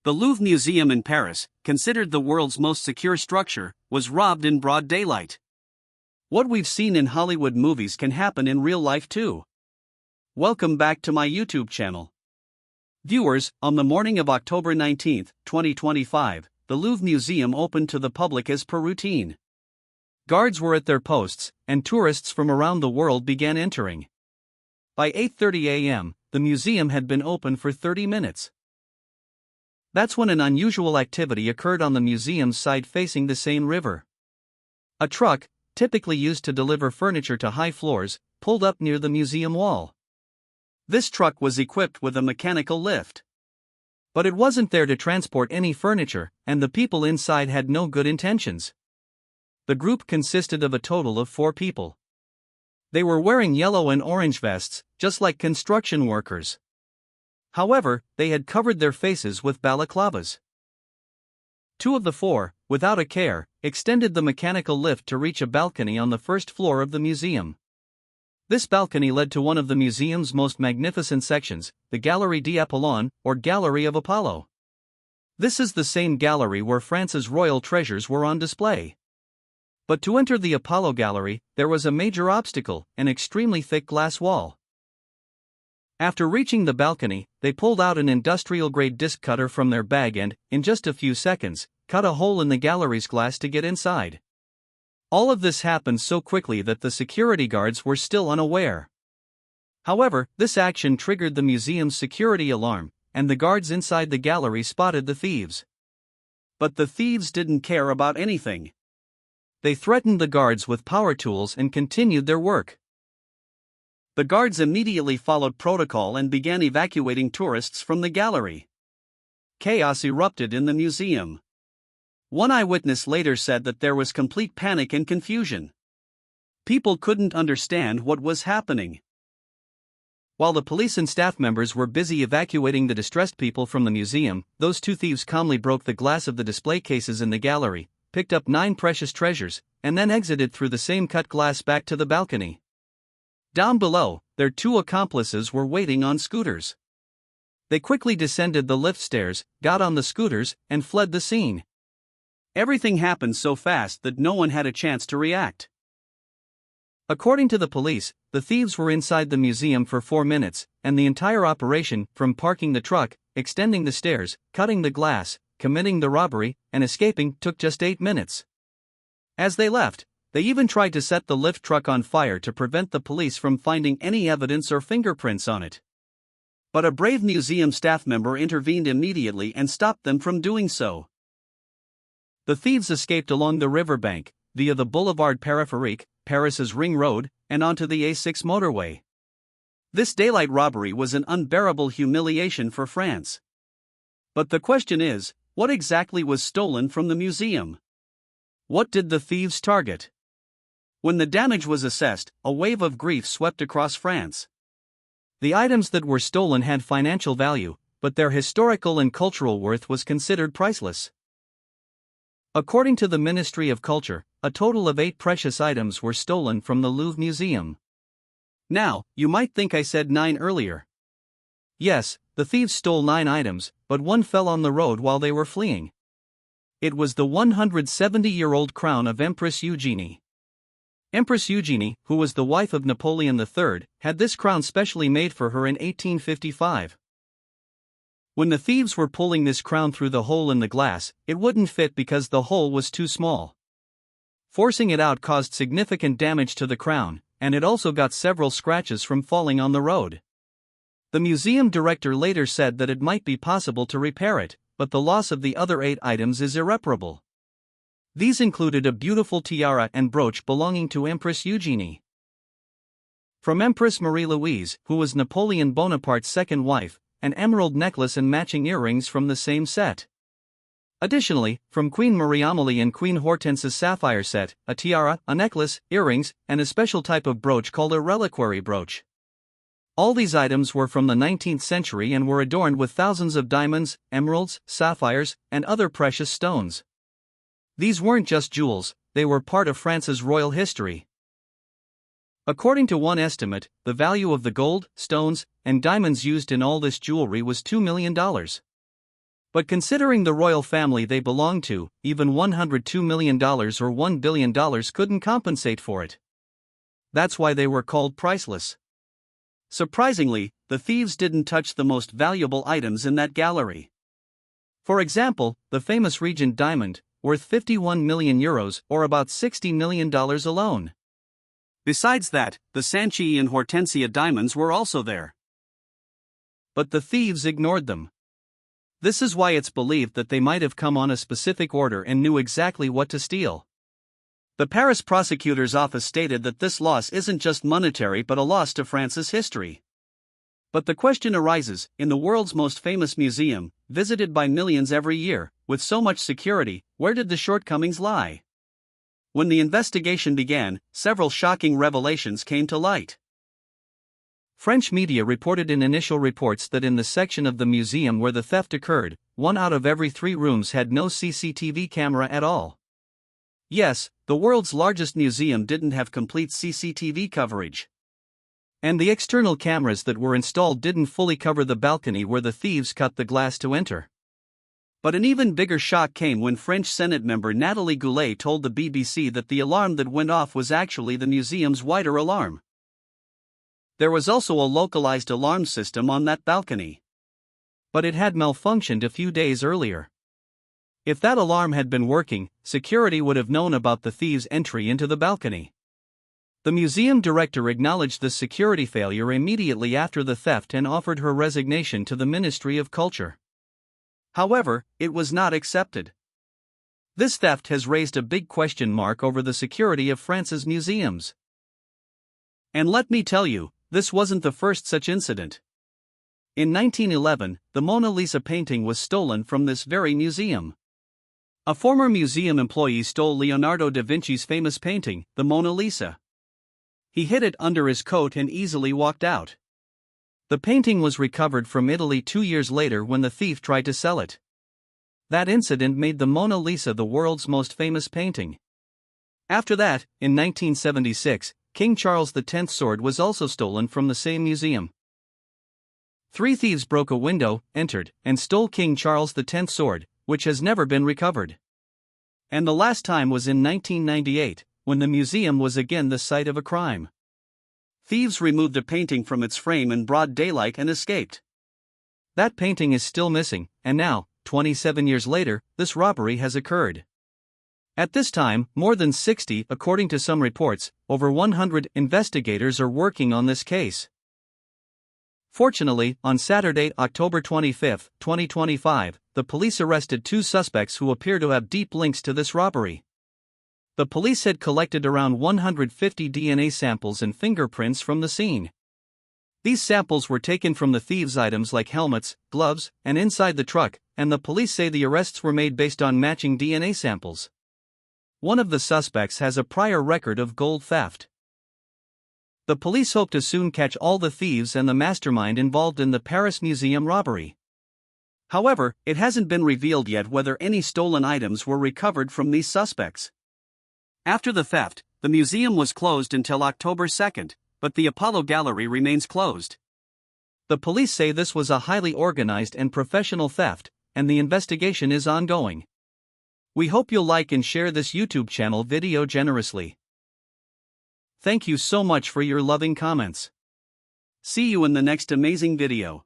The Louvre Museum in Paris, considered the world's most secure structure, was robbed in broad daylight. What we've seen in Hollywood movies can happen in real life too. Welcome back to my YouTube channel. Viewers, on the morning of October 19, 2025, the Louvre Museum opened to the public as per routine. Guards were at their posts, and tourists from around the world began entering. By 8:30 a.m., the museum had been open for 30 minutes. That's when an unusual activity occurred on the museum's side facing the Seine River. A truck, typically used to deliver furniture to high floors, pulled up near the museum wall. This truck was equipped with a mechanical lift. But it wasn't there to transport any furniture, and the people inside had no good intentions. The group consisted of a total of 4 people. They were wearing yellow and orange vests, just like construction workers. However, they had covered their faces with balaclavas. 2 of the 4, without a care, extended the mechanical lift to reach a balcony on the first floor of the museum. This balcony led to one of the museum's most magnificent sections, the Galerie d'Apollon, or Gallery of Apollo. This is the same gallery where France's royal treasures were on display. But to enter the Apollo Gallery, there was a major obstacle, an extremely thick glass wall. After reaching the balcony, they pulled out an industrial-grade disc cutter from their bag and, in just a few seconds, cut a hole in the gallery's glass to get inside. All of this happened so quickly that the security guards were still unaware. However, this action triggered the museum's security alarm, and the guards inside the gallery spotted the thieves. But the thieves didn't care about anything. They threatened the guards with power tools and continued their work. The guards immediately followed protocol and began evacuating tourists from the gallery. Chaos erupted in the museum. One eyewitness later said that there was complete panic and confusion. People couldn't understand what was happening. While the police and staff members were busy evacuating the distressed people from the museum, those 2 thieves calmly broke the glass of the display cases in the gallery, picked up 9 precious treasures, and then exited through the same cut glass back to the balcony. Down below, their 2 accomplices were waiting on scooters. They quickly descended the lift stairs, got on the scooters, and fled the scene. Everything happened so fast that no one had a chance to react. According to the police, the thieves were inside the museum for 4 minutes, and the entire operation, from parking the truck, extending the stairs, cutting the glass, committing the robbery, and escaping, took just 8 minutes. As they left, they even tried to set the lift truck on fire to prevent the police from finding any evidence or fingerprints on it. But a brave museum staff member intervened immediately and stopped them from doing so. The thieves escaped along the riverbank, via the Boulevard Périphérique, Paris's Ring Road, and onto the A6 motorway. This daylight robbery was an unbearable humiliation for France. But the question is, what exactly was stolen from the museum? What did the thieves target? When the damage was assessed, a wave of grief swept across France. The items that were stolen had financial value, but their historical and cultural worth was considered priceless. According to the Ministry of Culture, a total of 8 precious items were stolen from the Louvre Museum. Now, you might think I said 9 earlier. Yes, the thieves stole 9 items, but one fell on the road while they were fleeing. It was the 170-year-old crown of Empress Eugénie. Empress Eugénie, who was the wife of Napoleon III, had this crown specially made for her in 1855. When the thieves were pulling this crown through the hole in the glass, it wouldn't fit because the hole was too small. Forcing it out caused significant damage to the crown, and it also got several scratches from falling on the road. The museum director later said that it might be possible to repair it, but the loss of the other 8 items is irreparable. These included a beautiful tiara and brooch belonging to Empress Eugénie. From Empress Marie-Louise, who was Napoleon Bonaparte's second wife, an emerald necklace and matching earrings from the same set. Additionally, from Queen Marie-Amélie and Queen Hortense's sapphire set, a tiara, a necklace, earrings, and a special type of brooch called a reliquary brooch. All these items were from the 19th century and were adorned with thousands of diamonds, emeralds, sapphires, and other precious stones. These weren't just jewels, they were part of France's royal history. According to one estimate, the value of the gold, stones, and diamonds used in all this jewelry was $2 million. But considering the royal family they belonged to, even $102 million or $1 billion couldn't compensate for it. That's why they were called priceless. Surprisingly, the thieves didn't touch the most valuable items in that gallery. For example, the famous Regent diamond, worth 51 million euros or about $60 million alone. Besides that, the Sanchi and Hortensia diamonds were also there. But the thieves ignored them. This is why it's believed that they might have come on a specific order and knew exactly what to steal. The Paris prosecutor's office stated that this loss isn't just monetary but a loss to France's history. But the question arises, in the world's most famous museum, visited by millions every year, with so much security, where did the shortcomings lie? When the investigation began, several shocking revelations came to light. French media reported in initial reports that in the section of the museum where the theft occurred, 1 out of every 3 rooms had no CCTV camera at all. Yes, the world's largest museum didn't have complete CCTV coverage. And the external cameras that were installed didn't fully cover the balcony where the thieves cut the glass to enter. But an even bigger shock came when French Senate member Nathalie Goulet told the BBC that the alarm that went off was actually the museum's wider alarm. There was also a localized alarm system on that balcony. But it had malfunctioned a few days earlier. If that alarm had been working, security would have known about the thieves' entry into the balcony. The museum director acknowledged the security failure immediately after the theft and offered her resignation to the Ministry of Culture. However, it was not accepted. This theft has raised a big question mark over the security of France's museums. And let me tell you, this wasn't the first such incident. In 1911, the Mona Lisa painting was stolen from this very museum. A former museum employee stole Leonardo da Vinci's famous painting, the Mona Lisa. He hid it under his coat and easily walked out. The painting was recovered from Italy 2 years later when the thief tried to sell it. That incident made the Mona Lisa the world's most famous painting. After that, in 1976, King Charles X's sword was also stolen from the same museum. 3 thieves broke a window, entered, and stole King Charles X's sword, which has never been recovered. And the last time was in 1998, when the museum was again the site of a crime. Thieves removed a painting from its frame in broad daylight and escaped. That painting is still missing, and now, 27 years later, this robbery has occurred. At this time, more than 60, according to some reports, over 100 investigators are working on this case. Fortunately, on Saturday, October 25, 2025, the police arrested 2 suspects who appear to have deep links to this robbery. The police had collected around 150 DNA samples and fingerprints from the scene. These samples were taken from the thieves' items like helmets, gloves, and inside the truck, and the police say the arrests were made based on matching DNA samples. One of the suspects has a prior record of gold theft. The police hope to soon catch all the thieves and the mastermind involved in the Paris Museum robbery. However, it hasn't been revealed yet whether any stolen items were recovered from these suspects. After the theft, the museum was closed until October 2, but the Apollo Gallery remains closed. The police say this was a highly organized and professional theft, and the investigation is ongoing. We hope you'll like and share this YouTube channel video generously. Thank you so much for your loving comments. See you in the next amazing video.